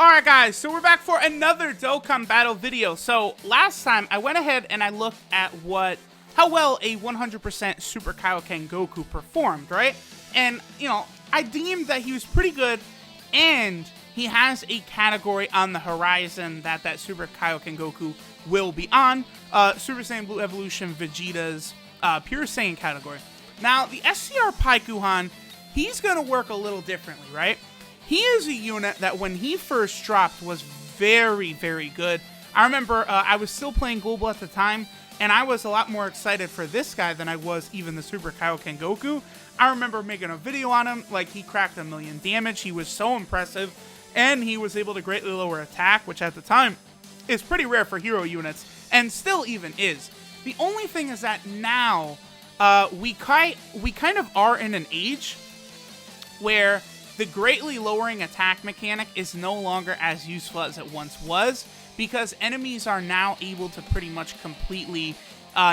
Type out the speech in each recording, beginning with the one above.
Alright guys, so we're back for another Dokkan battle video. So last time I went ahead and I looked at how well a 100% Super Kaioken Goku performed, right? And, you know, I deemed that he was pretty good, and he has a category on the horizon that Super Kaioken Goku will be on. Super Saiyan Blue Evolution Vegeta's Pure Saiyan category. Now, the STR PIKKON, he's going to work a little differently, right? He is a unit that when he first dropped was very, very good. I remember I was still playing Global at the time, and I was a lot more excited for this guy than I was even the Super Kaioken Goku. I remember making a video on him, like he cracked 1,000,000 damage. He was so impressive, and he was able to greatly lower attack, which at the time is pretty rare for hero units, and still even is. The only thing is that now we kind of are in an age where the greatly lowering attack mechanic is no longer as useful as it once was, because enemies are now able to pretty much completely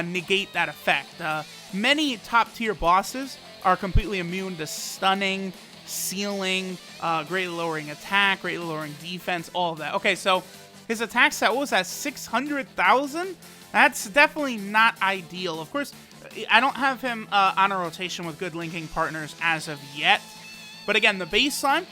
negate that effect. Many top tier bosses are completely immune to stunning, sealing, greatly lowering attack, greatly lowering defense, all of that. Okay, so his attack stat, what was that, 600,000? That's definitely not ideal. Of course, I don't have him on a rotation with good linking partners as of yet. But again, the baseline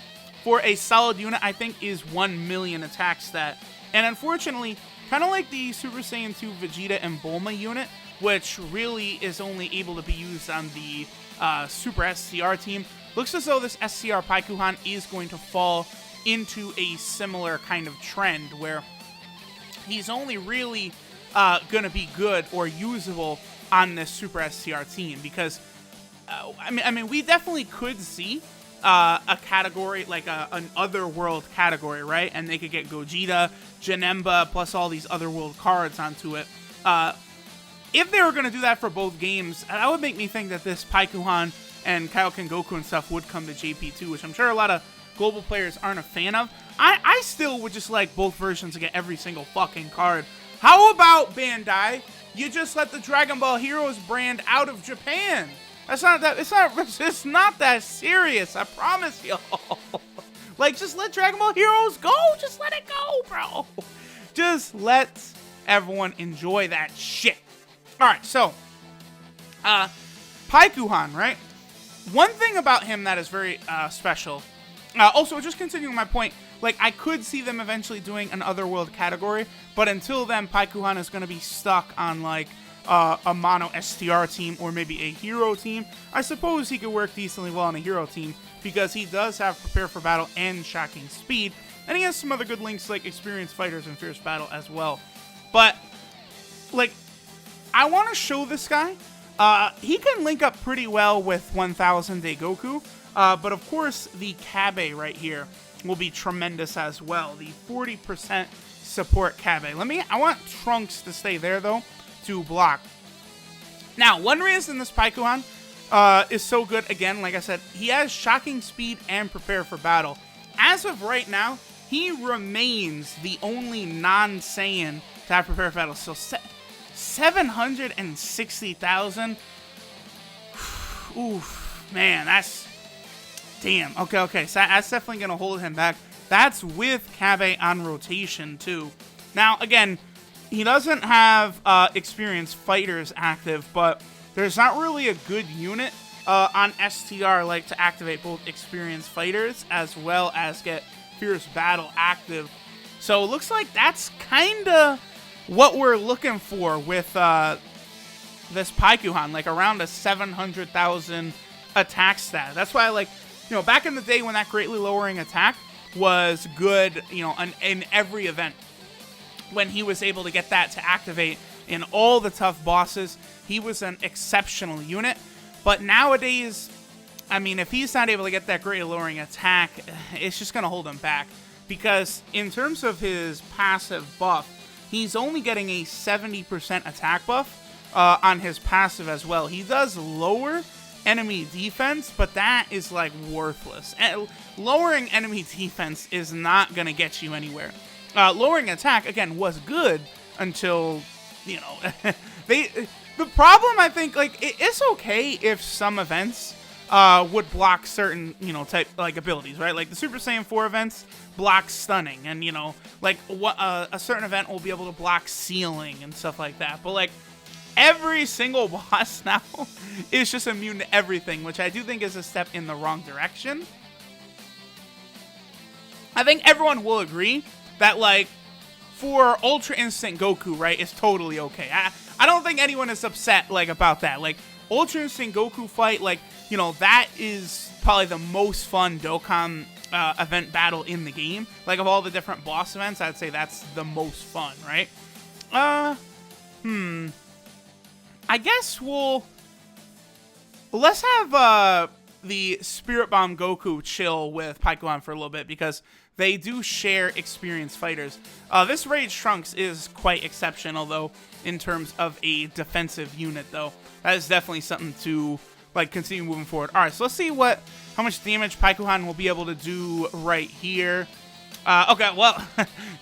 for a solid unit, I think, is 1,000,000 attack stat. And unfortunately, kind of like the Super Saiyan 2 Vegeta and Bulma unit, which really is only able to be used on the Super STR team, looks as though this STR PIKKON is going to fall into a similar kind of trend where he's only really going to be good or usable on this Super STR team. Because, I mean, we definitely could see a category, like an otherworld category, right? And they could get Gogeta, Janemba, plus all these otherworld cards onto it. If they were going to do that for both games, that would make me think that this PIKKON and Kaioken Goku and stuff would come to JP2, which I'm sure a lot of global players aren't a fan of. I still would just like both versions to get every single fucking card. How about, Bandai, you just let the Dragon Ball Heroes brand out of Japan? It's not that serious, I promise y'all. Like, just let Dragon Ball Heroes go. Just let it go, bro. Just let everyone enjoy that shit. Alright, so, PIKKON, right? One thing about him that is very special. Also, just continuing my point, like, I could see them eventually doing an otherworld category, but until then, PIKKON is going to be stuck on, like, a mono STR team or maybe a hero team. I suppose he could work decently well on a hero team because he does have Prepare for Battle and Shocking Speed, and he has some other good links like Experienced Fighters and Fierce Battle as well. But, like, I want to show this guy. He can link up pretty well with 1000 Day Goku, but of course the Kabe right here will be tremendous as well. The 40% support Kabe. I want Trunks to stay there though, to block. Now, one reason this PIKKON is so good, again, like I said, he has Shocking Speed and Prepare for Battle. As of right now, he remains the only non-Saiyan to have Prepare for Battle. So 760,000. Oof, man, that's... Damn. Okay, so that's definitely going to hold him back. That's with Kabe on rotation, too. Now, again, he doesn't have Experienced Fighters active, but there's not really a good unit on STR like to activate both Experienced Fighters as well as get Fierce Battle active. So it looks like that's kind of what we're looking for with this PIKKON, like around a 700,000 attack stat. That's why, like, you know, back in the day when that greatly lowering attack was good, you know, in every event, when he was able to get that to activate in all the tough bosses, he was an exceptional unit. But nowadays, I mean, if he's not able to get that greatly lowering attack, it's just going to hold him back. Because in terms of his passive buff, he's only getting a 70% attack buff on his passive as well. He does lower enemy defense, but that is, like, worthless. And lowering enemy defense is not going to get you anywhere. Lowering attack, again, was good until, you know, the problem, I think, like, it's okay if some events would block certain, type like abilities, right? Like the Super Saiyan 4 events block stunning, and like a certain event will be able to block sealing and stuff like that. But like every single boss now is just immune to everything, which I do think is a step in the wrong direction. I think everyone will agree that like for Ultra Instinct Goku, right, is totally okay. I don't think anyone is upset like about that. Like Ultra Instinct Goku fight, like that is probably the most fun Dokkan event battle in the game. Like of all the different boss events, I'd say that's the most fun, right? I guess let's have the Spirit Bomb Goku chill with Pike Han for a little bit, because they do share experienced fighters. This Rage Trunks is quite exceptional, though, in terms of a defensive unit, though. That is definitely something to like continue moving forward. All right, so let's see how much damage Pike Han will be able to do right here. Okay, well,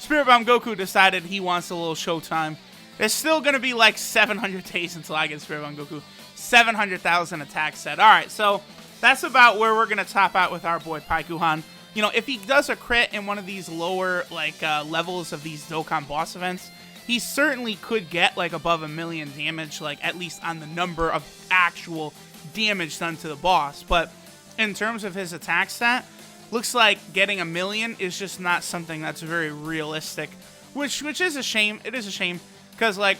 Spirit Bomb Goku decided he wants a little showtime. There's still going to be like 700 days until I get Spirit Bomb Goku. 700,000 attack set. All right, so that's about where we're going to top out with our boy Pike Han. If he does a crit in one of these lower like levels of these Dokkan boss events, he certainly could get like above 1 million damage, like at least on the number of actual damage done to the boss. But in terms of his attack stat, looks like getting 1 million is just not something that's very realistic, which is a shame. It is a shame, because like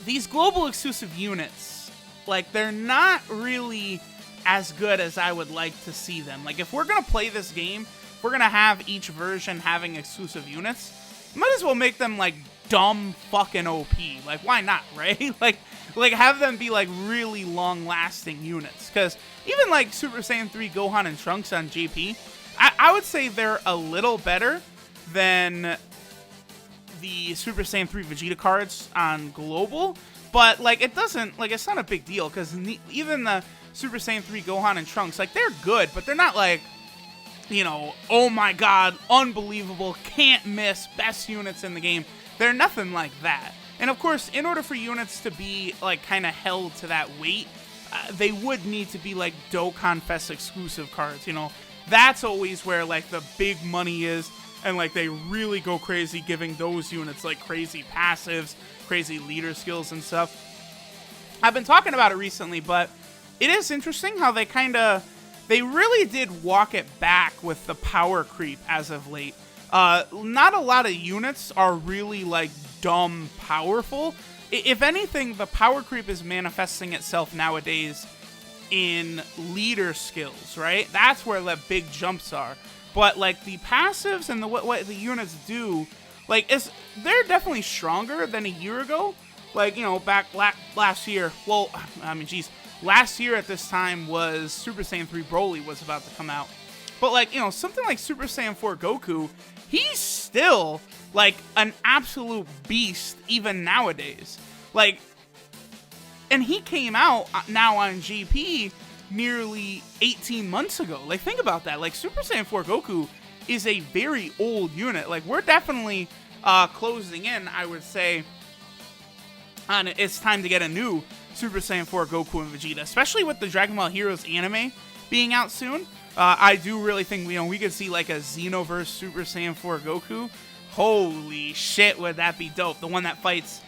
these global exclusive units, like they're not really as good as I would like to see them. Like if we're gonna play this game, if we're gonna have each version having exclusive units, might as well make them like dumb fucking OP. Like why not, right? like have them be like really long lasting units. Because even like Super Saiyan 3 Gohan and Trunks on JP, I would say they're a little better than the Super Saiyan 3 Vegeta cards on Global. But like it doesn't, like it's not a big deal, because even the Super Saiyan 3 Gohan and Trunks, like they're good, but they're not like, oh my god, unbelievable, can't miss, best units in the game. They're nothing like that. And of course, in order for units to be like kind of held to that weight, they would need to be like Dokkan Fest exclusive cards. That's always where like the big money is, and like they really go crazy giving those units like crazy passives, crazy leader skills and stuff. I've been talking about it recently, but it is interesting how they really did walk it back with the power creep as of late. Not a lot of units are really like dumb powerful. If anything, the power creep is manifesting itself nowadays in leader skills, right? That's where the big jumps are. But like the passives and what the units do, like they're definitely stronger than a year ago. Like, back last year. Well, I mean, geez. Last year at this time was Super Saiyan 3 Broly was about to come out. But like, something like Super Saiyan 4 Goku, he's still like an absolute beast even nowadays. Like, and he came out now on GP nearly 18 months ago. Like, think about that. Like, Super Saiyan 4 Goku is a very old unit. Like, we're definitely closing in, I would say, on it's time to get a new Super Saiyan 4 Goku and Vegeta, especially with the Dragon Ball Heroes anime being out soon. I do really think we could see like a Xenoverse Super Saiyan 4 Goku. Holy shit, would that be dope? The one that fights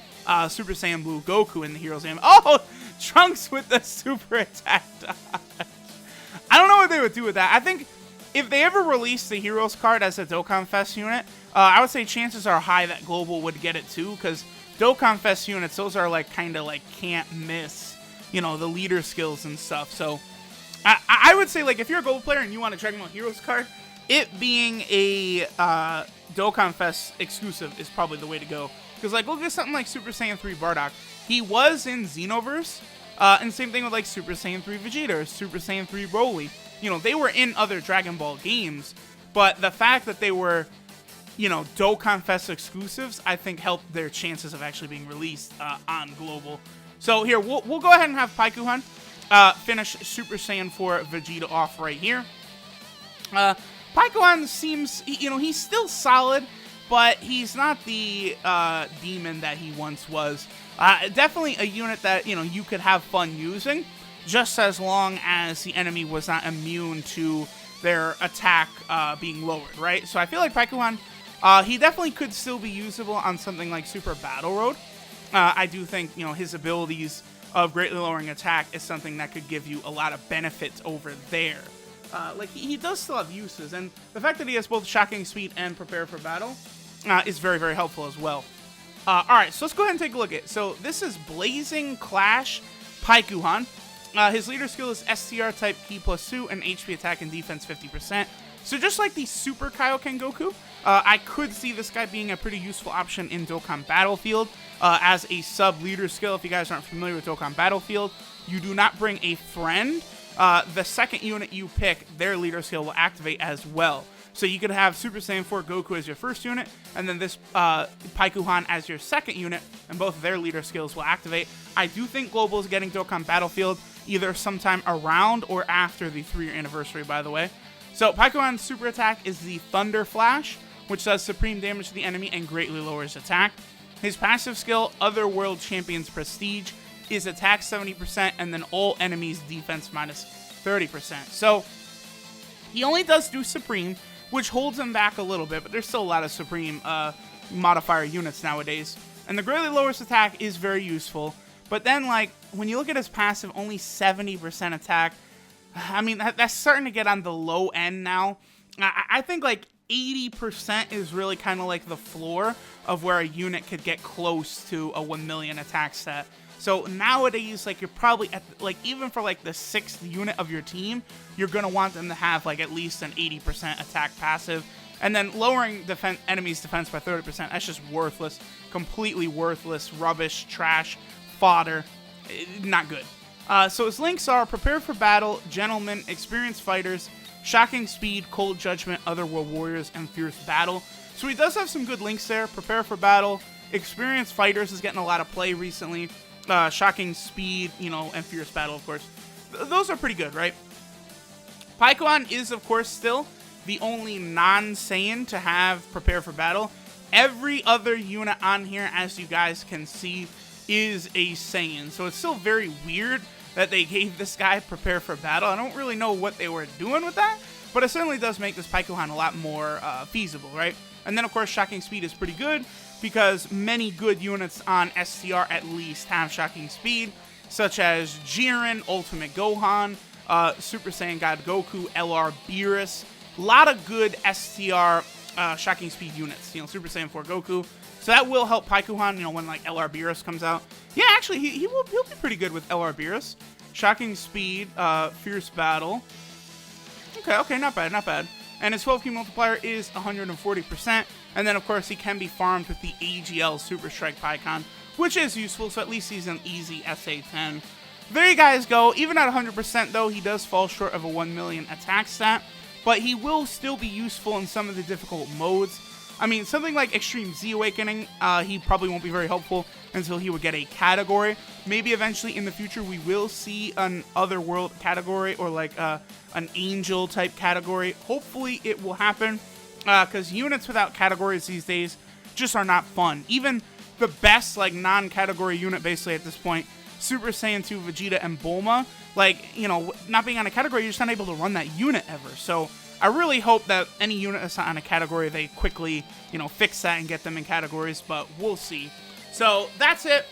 Super Saiyan Blue Goku in the Heroes anime. Oh, Trunks with the super attack dodge. I don't know what they would do with that. I think if they ever release the Heroes card as a Dokkan Fest unit, I would say chances are high that Global would get it too, because Dokkan Fest units, those are like kind of like can't miss, the leader skills and stuff. So I would say like if you're a Global player and you want a Dragon Ball Heroes card, it being a Dokkan Fest exclusive is probably the way to go. Because like look at something like Super Saiyan 3 Bardock. He was in Xenoverse, and same thing with like Super Saiyan 3 Vegeta or Super Saiyan 3 Broly. They were in other Dragon Ball games, but the fact that they were Dokkan Fest exclusives, I think helped their chances of actually being released on Global. So here, we'll go ahead and have Pike Han finish Super Saiyan 4 Vegeta off right here. Pike Han seems, he's still solid, but he's not the demon that he once was. Definitely a unit that, you could have fun using. just as long as the enemy was not immune to their attack being lowered, right? So I feel like Haiku Han, he definitely could still be usable on something like Super Battle Road. I do think, you know, his abilities of greatly lowering attack is something that could give you a lot of benefits over there. Like, he does still have uses, and the fact that he has both Shocking Speed and Prepare for Battle is very, very helpful as well. Alright, so let's go ahead and take a look at it. So this is Blazing Clash Haiku Han. His leader skill is STR type Ki plus 2 and HP attack and defense 50%. So just like the Super Kaioken Goku, I could see this guy being a pretty useful option in Dokkan Battlefield as a sub-leader skill. If you guys aren't familiar with Dokkan Battlefield, you do not bring a friend. The second unit you pick, their leader skill will activate as well. So you could have Super Saiyan 4 Goku as your first unit, and then this Haiku Han as your second unit, and both of their leader skills will activate. I do think Global is getting Dokkan Battlefield either sometime around or after the 3-year anniversary, by the way. So Haiku Han's super attack is the Thunder Flash, which does supreme damage to the enemy and greatly lowers attack. His passive skill, Otherworld Champion's Prestige, is attack 70% and then all enemies defense minus 30%. So he only does do supreme, which holds him back a little bit, but there's still a lot of supreme modifier units nowadays. And the greatly lowers attack is very useful, but then, like, when you look at his passive, only 70% attack, I mean, that's starting to get on the low end now. I think, like, 80% is really kind of like the floor of where a unit could get close to a 1 million attack stat. So nowadays, like, you're probably at, like, even for like the 6th unit of your team, you're gonna want them to have like at least an 80% attack passive, and then lowering enemies' defense by 30%. That's just worthless, completely worthless, rubbish, trash, fodder, not good. So his links are Prepare for Battle, Gentlemen, Experienced Fighters, Shocking Speed, Cold Judgment, Otherworld Warriors, and Fierce Battle. So he does have some good links there. Prepare for Battle, Experienced Fighters is getting a lot of play recently. Shocking Speed, you know, and Fierce Battle, of course. Those are pretty good, right? Haiku Han is, of course, still the only non-Saiyan to have Prepare for Battle. Every other unit on here, as you guys can see, is a Saiyan. So it's still very weird that they gave this guy Prepare for Battle. I don't really know what they were doing with that, but it certainly does make this Haiku Han a lot more feasible, right? And then, of course, Shocking Speed is pretty good because many good units on STR at least have Shocking Speed, such as Jiren, Ultimate Gohan, Super Saiyan God Goku, LR Beerus. A lot of good STR Shocking Speed units, you know, Super Saiyan 4 Goku. So that will help Haiku Han, you know, when like LR Beerus comes out. Yeah, actually, he'll be pretty good with LR Beerus. Shocking Speed, Fierce Battle. Okay, not bad, not bad. And his 12 key multiplier is 140%. And then, of course, he can be farmed with the AGL Super Strike Pike, which is useful, so at least he's an easy SA10. There you guys go. Even at 100%, though, he does fall short of a 1 million attack stat, but he will still be useful in some of the difficult modes. I mean, something like Extreme Z Awakening, he probably won't be very helpful until he would get a category. Maybe eventually in the future we will see an Otherworld category or like an Angel type category. Hopefully it will happen because units without categories these days just are not fun. Even the best like non-category unit basically at this point, Super Saiyan 2 Vegeta and Bulma, like, you know, not being on a category, you're just not able to run that unit ever. So I really hope that any unit that's not on a category, they quickly, you know, fix that and get them in categories, but we'll see. So that's it.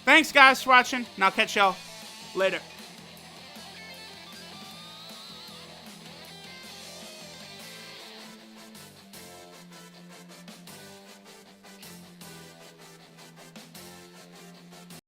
Thanks, guys, for watching, and I'll catch y'all later.